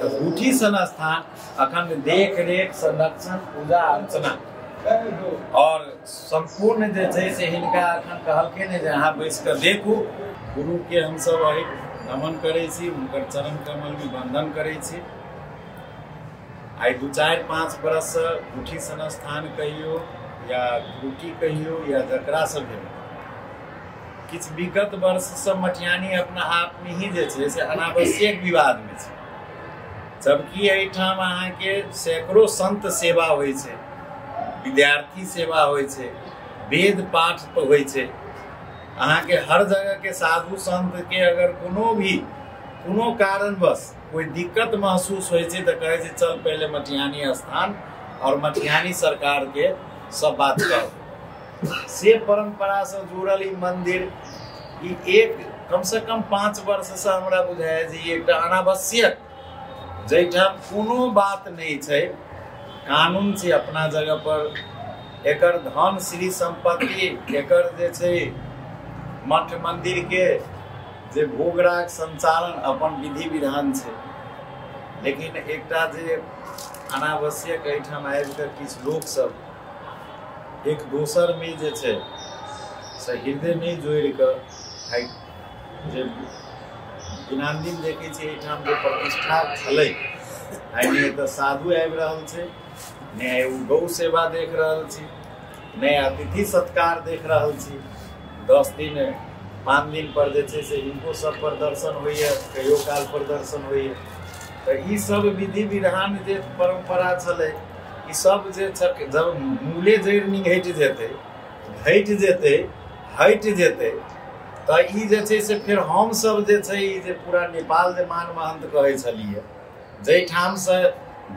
गुठी सन स्थान अखन देख रेख संरक्षण पूजा अर्चना और संपूर्ण जे छै से हिनका अखन कहलखिन जे अहाँ बैस कऽ देखू। गुरु के हम सब नमन करै छी, हुनकर चरण कमल में वंदन करै छी। आई 2-4-5 बरस से गुठी सन स्थान कहियो या गुठी कहियो या जकरा से भेल किछ विगत वर्ष से मटियानी अपना आप में ही जे छै से अनावश्यक विवाद में छै, जबकि एहिठाम अहाँ के सैकड़ों संत सेवा होय छै, विद्यार्थी सेवा होय छै, वेद पाठ होय छै। अहाँ के हर जगह के साधु संत के अगर कोनो कारणवश कोई दिक्कत महसूस होय छै तो कहे छै चल पहले मटियानी स्थान और मटियानी सरकार के सब बात करो। से परंपरा से जुड़ल मंदिर एक कम से कम 5 वर्ष से हमरा बुझाय जे एक अनावश्यक जैठाम कोनो बात नहीं छै, कानून छै अपना जगह पर, एकर धन श्री संपत्ति एकर जे छै मठ मंदिर के जे भोगराग संचालन अपन विधि विधान छै, लेकिन एकटा जे अनावश्यक एहिठाम आबि कऽ किछु लोक सब एक दोसर में जे छै से हृदय नहीं जोड़ि कऽ जे दिनानदिन देखै छी एहिठाम जे प्रतिष्ठा छलै, नहीं तो साधु आबि रहल छै, नहीं ओ गौ सेवा देख रहल छी, नहीं अतिथि सत्कार देख रहल छी। 10 दिन 5 दिन पर जे छै से इनको सब प्रदर्शन होइए, कहियो काल प्रदर्शन होइए। तो ई सब विधि विधान जे परंपरा छलै ई सब जे जब मूले जड़ि नहीं हटि जेतै, घटि जेतै, हटि जेतै तो ई जे छै से फिर हम सब जे छै ई जे पूरा नेपाल जे मान महंत कहै छलिए, जैठाम से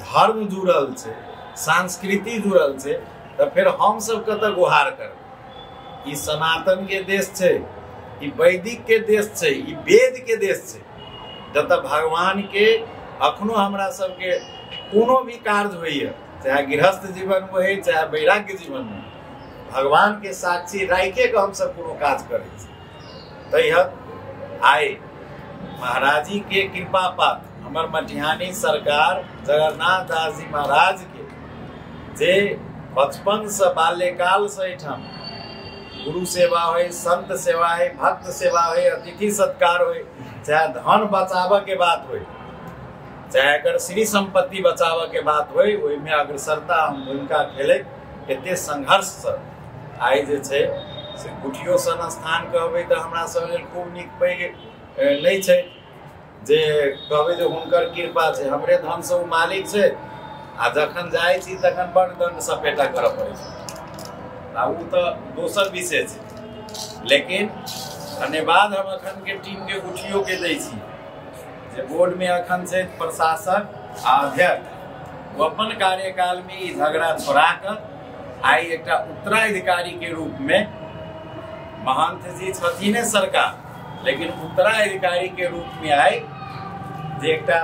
धर्म जुड़ल छै, संस्कृति जुड़ल छै, तो फिर हम सब कतऽ गुहार करबै। ई सनातन के देश छै, ई वैदिक के देश छै, ई वेद के देश छै, जतऽ भगवान के अखनो हमरा सबके कोनो भी कार्य होइए, चाहे गृहस्थ जीवन में हो चाहे वैराग्य जीवन में, भगवान के साक्षी राइके के हम सब कोनो काज करै छी। तैहत आइ महाराज जी के कृपा पात हमर मटिहानी सरकार जगन्नाथ दास जी महाराज के जे बचपन से बाल्यकाल से एठाम गुरु सेवा हो, संत सेवा है, भक्त सेवा हो, अतिथि सत्कार हो, चाहे धन बचाव के बात हो, चाहे अगर श्री संपत्ति बचाव के बात हो, में अग्रसरता हम भूमिका खेले एते संघर्ष से आई जे छै से गुठियो सन स्थान कहबै तो हमरा सब लेल खूब नीक पैघ नहीं छै, जे कहबै जे हुनकर कृपा छै, हमरे धन से ओ मालिक छै, आ जखन जाइ छी तखन बड़ दंड सपेटा करऽ पड़ै छै, उ तो दोसर विषय छै। लेकिन धन्यवाद हम अखन के टीम के गुठियो के दै छी जे बोर्ड में अखन छै प्रशासक आ अध्यक्ष, वो अपन कार्यकाल में ई झगड़ा छोड़ा कर आई एकटा उत्तराधिकारी के रूप में महंत जी छथिने सरकार, लेकिन उत्तराधिकारी के रूप में आई जे एकटा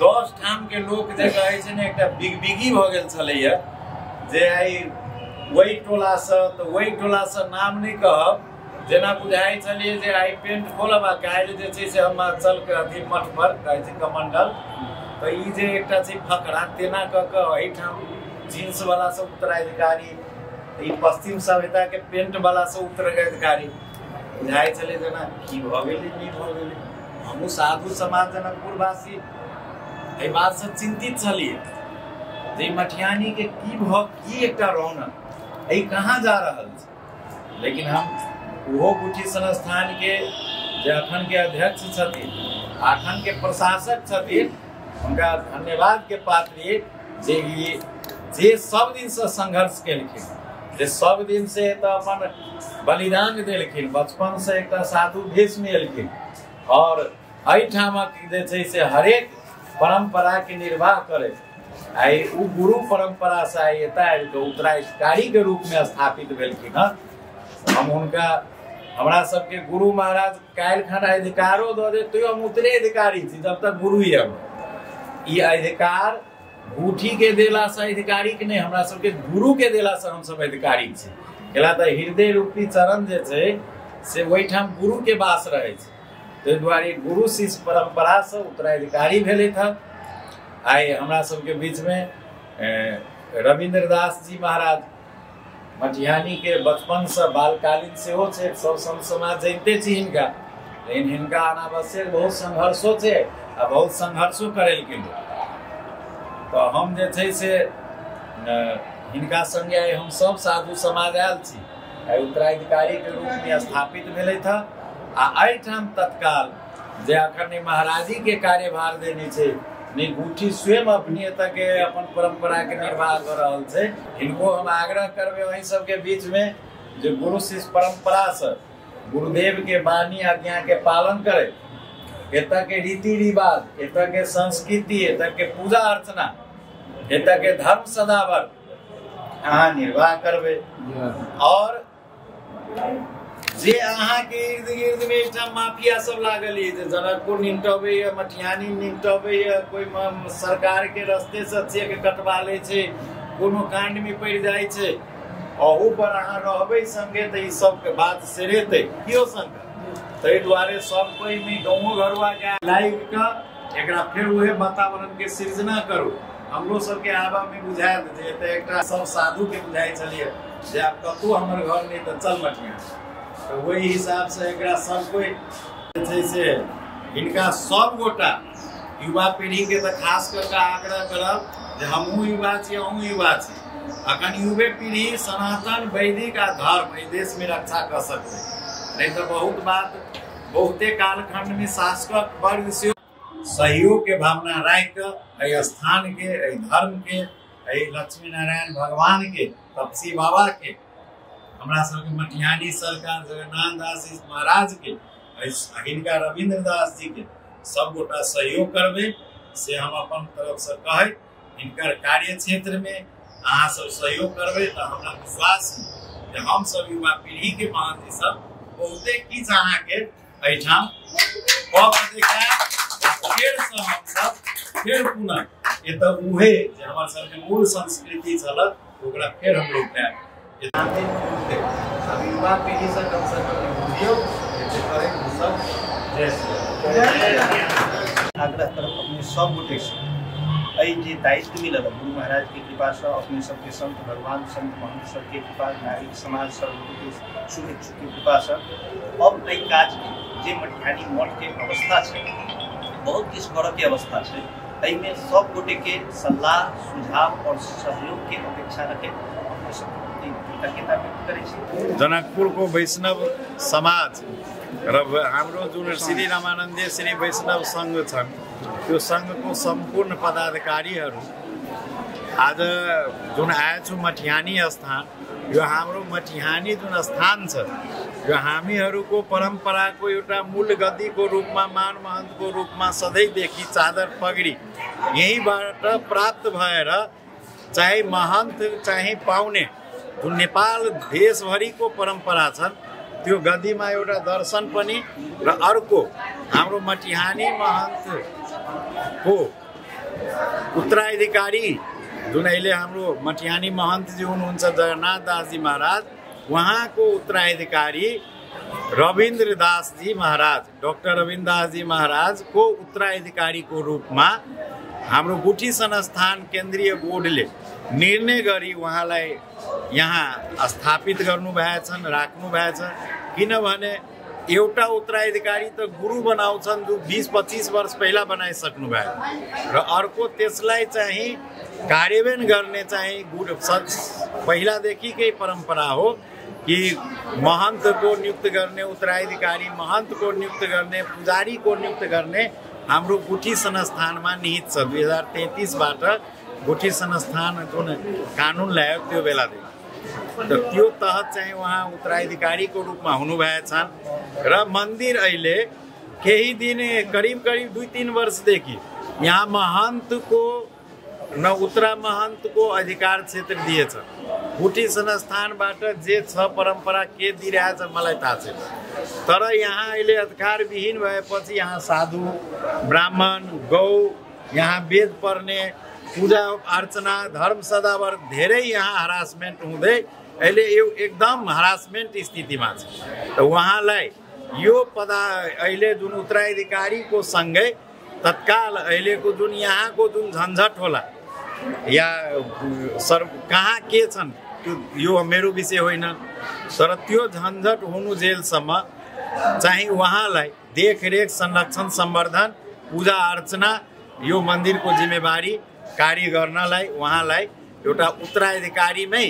10 ठाम के लोग जे कहै छै ने एकटा बिगबिगी भ गेल छलैया जे आई वही टोला से तो वही टोला से नाम नहीं कहब, जेना बुझाई छलिए जे आई पेंट खोलब आ काल्हि जे छै से हम चल के अथी मठ पर कहै छै कमंडल, तो ई जे एकटा छै फकरा तेना क के एहिठाम जींस वाला से उत्तराधिकारी, ई पश्चिम सभ्यता के पेंट वाला से उत्तराधिकारी बुझाई छले जेना की भ गेलै नहीं भ गेलै। हमहू साधु समाज जनकपुर वासी एहि बात से चिंतित छलिए जे मटियानी के की एकटा रौनक एहि कहाँ जा रहल छै, लेकिन हम ओहो गुठी संस्थान के जे अखन के अध्यक्ष छथिन, अखन के प्रशासक छथिन, उनका धन्यवाद के पात्र जे सब दिन से संघर्ष केलखिन, जे सब दिन से तो अपन बलिदान देलखिन, बचपन से एक साधु भेष में एलखिन और एहिठामक जे छै से हरेक परंपरा के निर्वाह करे आई उ गुरु परंपरा से आई उत्तराधिकारी के रूप में स्थापित भेलखिन। हम उनका हमरा सबके गुरु महाराज काल्हि खन अधिकारो दऽ देत तो हम उत्तराधिकारी छी, जब तक गुरु ही हम ई अधिकार गुठी के देला से अधिकारी के नहीं, हमरा सबके गुरु के देला से हम सब अधिकारी छी। केला तऽ हृदय रूपी चरण जे छै से ओहिठाम गुरु के वास रहे छै, ताहि दुआरे गुरु शिष्य परंपरा से उत्तराधिकारी भेले था आई हमरा सबके बीच में रविंद्र दास जी महाराज मटिहानी के बचपन से बालकालीन से हो छे, सब संत समाज जानते छी हिनका, लेकिन हिनका अनावश्यक बहुत संघर्षो छे आ बहुत संघर्षो करे के लोग। तो हम जे छे से हिनका संगे आई हम सब साधु समाज आयल छी, उत्तराधिकारी के रूप में स्थापित भेले था। आ एठाम तत्काल जे अखन महाराजी के कार्यभार देने छे, निगुठी स्वयं अपनी के अपन परंपरा के निर्वाह कर रहल छे। इनको हम आग्रह करबे वही सबके बीच में जो गुरु शिष्य परंपरा से गुरुदेव के वाणी आज्ञा के पालन करे, एत के रीति रिवाज, एत के संस्कृति, एत के पूजा अर्चना, एत के धर्म सदावर अहाँ निर्वाह करबे। और जे अहाँ के इर्द गिर्द में एकटा माफिया सब लागल है, जनकपुर निंटबे या मटिहानी निंटबे या कोई सरकार के रास्ते से चेक कटवा ले छे, कोनो कांड में पड़ जाय छे, अहू पर अहाँ रहबे संगे त ई सब के बात सेरेते कियो संग। तै दुआरे सब कोई में गाँव घरवा के लाइव का एकरा फिर उहे वातावरण के सृजना करू। हमरो सबके आबा में बुझाय दे त एकटा सब साधु के बुझाय छलिए जे आप कतौ हमर घर नहीं त चल मटिहानी। तो वही हिसाब से एकरा सब कोई से इनका सब गोटा युवा पीढ़ी के तो खास करके आग्रह करब जे हमहूँ युवा छी, अहूँ युवा छी। अखन युवे पीढ़ी सनातन वैदिक आ धर्म एहि देश में रक्षा कर सकते, नहीं तो बहुत बात बहुते कालखंड में शासक वर्ग से सहयोग के भावना राख के स्थान के, धर्म के, लक्ष्मी नारायण भगवान के, तपसी बाबा के, हमरा सबके मटिहानी सरकार जगन्नाथ दास जी महाराज के, हिनका रविंद्र दास जी के सब गोटा सहयोग करबे से हम अपन तरफ से कहे। हिनकर कार्य क्षेत्र में अहाँ सब सहयोग करबे तो हमरा विश्वास है कि हम सब युवा पीढ़ी के महंत सब बहुते किछ अहाँ के एठाम फिर से हम सब फिर पुनः एत उहे जे हमर सबके मूल संस्कृति छल ओकरा फिर हम लोग युवा पीढ़ी से कम बुझियो आग्रह तरफ अपने सब गोटे से जे दायित्व मिलल गुरु महाराज के कृपा से, अपने सबके संत भगवान संत महंत सबके कृपा, नागरिक समाज सब शुभेच्छुक के कृपा से अब एहि काज के जे मटिहानी मठ के अवस्था है बहुत किछु करऽ के अवस्था है, एहिमे सब गोटे के सलाह सुझाव और सहयोग के अपेक्षा रखे अपने सब कृतज्ञता व्यक्त करै छी। जनकपुर को वैष्णव समाज हाम्रो जुन श्री रामानंदे श्री वैष्णव संघ छन् त्यो संघको सम्पूर्ण पदाधिकारीहरू आज जुन आएछु मटिहानी स्थान, यो हाम्रो मटिहानी जुन स्थान छ यो हामीहरूको परम्पराको एउटा मूल गद्दीको रूपमा मान महन्तको रूपमा सधैँदेखि चादर पगडी यहीँबाट प्राप्त भएर चाहे महन्त चाहे पाउने जुन नेपाल देशभरिको परम्परा छन् त्यो गद्दीमा एउटा दर्शन पनि र अर्को हाम्रो मटिहानी महन्तको उत्तराधिकारी जुन अहिले हाम्रो मटिहानी महन्त जी हुनुहुन्छ जगन्नाथ दास जी महाराज, उहाँको उत्तराधिकारी रविंद्र दास जी महाराज, डाक्टर रविंद्र दास जी महाराज को उत्तराधिकारी को रूप में हाम्रो गुठी संस्थान केन्द्रीय बोर्डले निर्णय गरी उहाँलाई यहाँ स्थापित गर्नु भएछन्, राख्नु भएछ। किनभने एउटा उत्तराधिकारी त गुरु बनाउँछन् जो 20-25 वर्ष पहिला बनाइसक्नु भयो र अर्को त्यसलाई चाहिँ कार्यान्वयन गर्ने चाहिँ पहिलादेखिकै परम्परा हो कि महंत को नियुक्त गर्ने, उत्तराधिकारी महंत को नियुक्त गर्ने, पुजारी को नियुक्त गर्ने हाम्रो गुठी संस्थानमा निहित छ। 2033बाट गुठी संस्थान जुन कानुन ल्यायो त्यो बेलादेखि र त्यो तहत चाहिँ उहाँ उत्तराधिकारीको रूपमा हुनुभएछन् र मन्दिर अहिले केही दिन करिब 2-3 वर्षदेखि यहाँ महन्तको न उत्तरा महन्तको अधिकार क्षेत्र दिएछ। गुठी संस्थानबाट जे छ परम्परा के दिइरहेछ मलाई थाहा छैन, तर यहाँ अहिले अधिकार विहीन भएपछि यहाँ साधु ब्राह्मण गौ यहाँ वेद पढ्ने पूजा अर्चना धर्म सदावर धेरै यहाँ हरासमेन्ट हुँदै अहिले यो एकदम हरासमेन्ट स्थितिमा छ। त उहाँलाई यो अहिले जुन उत्तराधिकारीको सँगै तत्काल अहिलेको जुन यहाँको जुन झन्झट होला या कहाँ के छन् त्यो यो मेरो विषय होइन, तर त्यो झन्झट हुनु जेलसम्म चाहिँ उहाँलाई देखरेख, संरक्षण, सम्वर्धन, पूजा अर्चना यो मन्दिरको जिम्मेवारी कार्य गर्नलाई उहाँलाई एउटा उत्तराधिकारीमै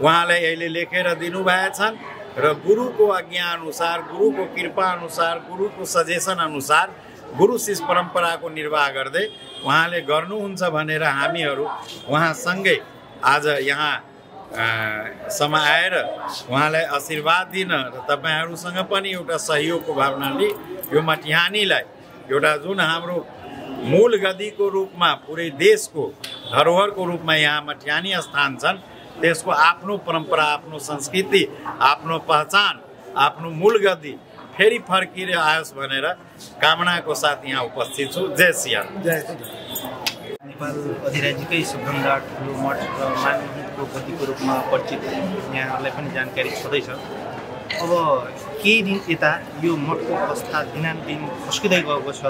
उहाँलाई अहिले लेखेर दिनुभएछन् र गुरुको आज्ञा अनुसार, गुरुको कृपा अनुसार, गुरुको सजेसन अनुसार गुरु शिष्य परम्पराको निर्वाह गर्दै उहाँले गर्नुहुन्छ भनेर हामीहरू उहाँसँगै आज यहाँ सम्म आएर उहाँलाई आशीर्वाद दिन र तपाईहरुसँग पनि एउटा सहयोगको भावनाले यो मटिहानीलाई एउटा जुन हाम्रो मूल गद्दीको रूपमा पुरै देशको धरोहरको रूपमा यहाँ मटिहानी स्थान छन्, त्यसको आफ्नो परम्परा, आफ्नो संस्कृति, आफ्नो पहिचान, आफ्नो मूल गद्दी फेरि फर्किएर आओस् भनेर कामनाको साथ यहाँ उपस्थित छु। जय सिया। नेपाल अधिराज्यकै सबभन्दा ठुलो मठ र मानवको गद्दीको रूपमा परिचित यहाँहरूलाई पनि जानकारी छँदैछ। अब केही दिन यता यो मठको अवस्था दिनानुदिन खस्किँदै गएको छ।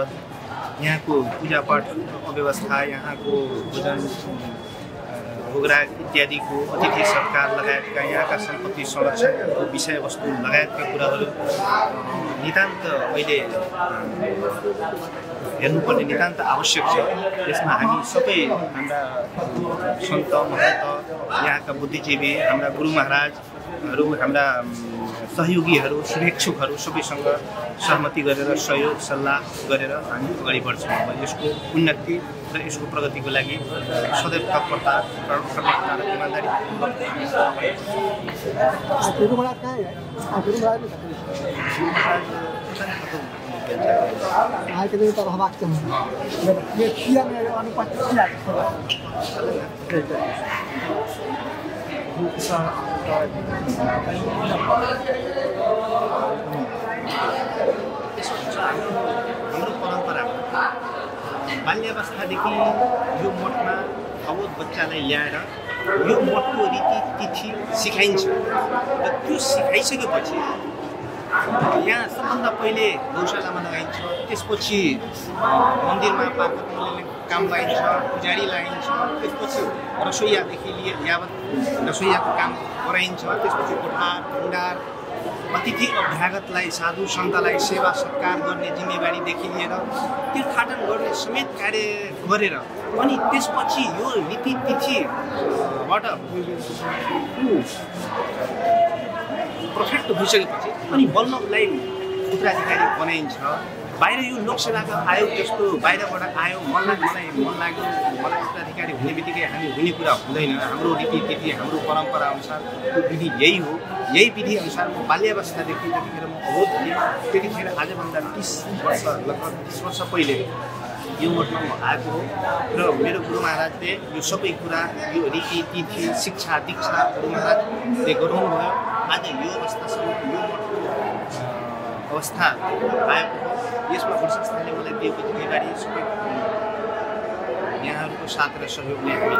यहाँको पूजापाठ अव्यवस्था, यहाँको भोजन भोगराग इत्यादिको अतिथि सत्कार लगायतका यहाँका सम्पत्ति संरक्षणको विषयवस्तु लगायतका कुराहरू नितान्त अहिले हेर्नुपर्ने नितान्त आवश्यक छ। यसमा हामी सबै हाम्रा सन्त महन्त, यहाँका बुद्धिजीवी, हाम्रा गुरु महाराजहरू, हाम्रा सहयोगीहरू, शुभेच्छुकहरू सबैसँग सहमति गरेर सहयोग सल्लाह गरेर हामी अगाडि बढ्छौँ। अब यसको उन्नति र यसको प्रगतिको लागि सदैव तत्परता र इमान्दारी हाम्रो परम्परामा बाल्यावस्थादेखि यो मठमा अबोध बच्चालाई ल्याएर यो मठको रीतिथिति सिकाइन्छ र त्यो सिकाइसकेपछि यहाँ सबभन्दा पहिले गौशालामा लगाइन्छ, त्यसपछि मन्दिरमा पाठकले काम लगाइन्छ, पुजारी लगाइन्छ, त्यसपछि रसोइयादेखि लिए यावत रसोइयाको काम गराइन्छ, त्यसपछि कोठार भण्डार अतिथि अभ्यागतलाई, साधु सन्तलाई सेवा सत्कार गर्ने जिम्मेवारीदेखि लिएर तीर्थाटन गर्ने समेत कार्य गरेर अनि त्यसपछि यो रीतिथितिबाट पर्फेक्ट भइसकेपछि अनि बल्ल उसलाई उत्तराधिकारी बनाइन्छ। बाहिर यो लोकसेवाका आयोग जस्तो बाहिरबाट आयो, मलाई मन लाग्यो, मलाई उत्तराधिकारी हुने बित्तिकै हामी हुने कुरा हुँदैन। हाम्रो रीतिथिति, हाम्रो परम्परा अनुसार त्यो विधि यही हो। यही विधि अनुसार म बाल्यावस्थादेखि जतिखेर म अवोध थिएँ त्यतिखेर आजभन्दा 30 वर्ष, लगभग 30 वर्ष पहिले यो मठमा म आएको हो र मेरो गुरु महाराजले यो सबै कुरा, यो रीतिथिति, शिक्षा दीक्षा गुरु महाराजले गराउनुभयो। आज यो अवस्थासम्म यो मठको अवस्था आएको हो। यसमा संस्थाले मलाई दिएको जिम्मेवारी सबै यहाँहरूको साथ र सहयोगले हामी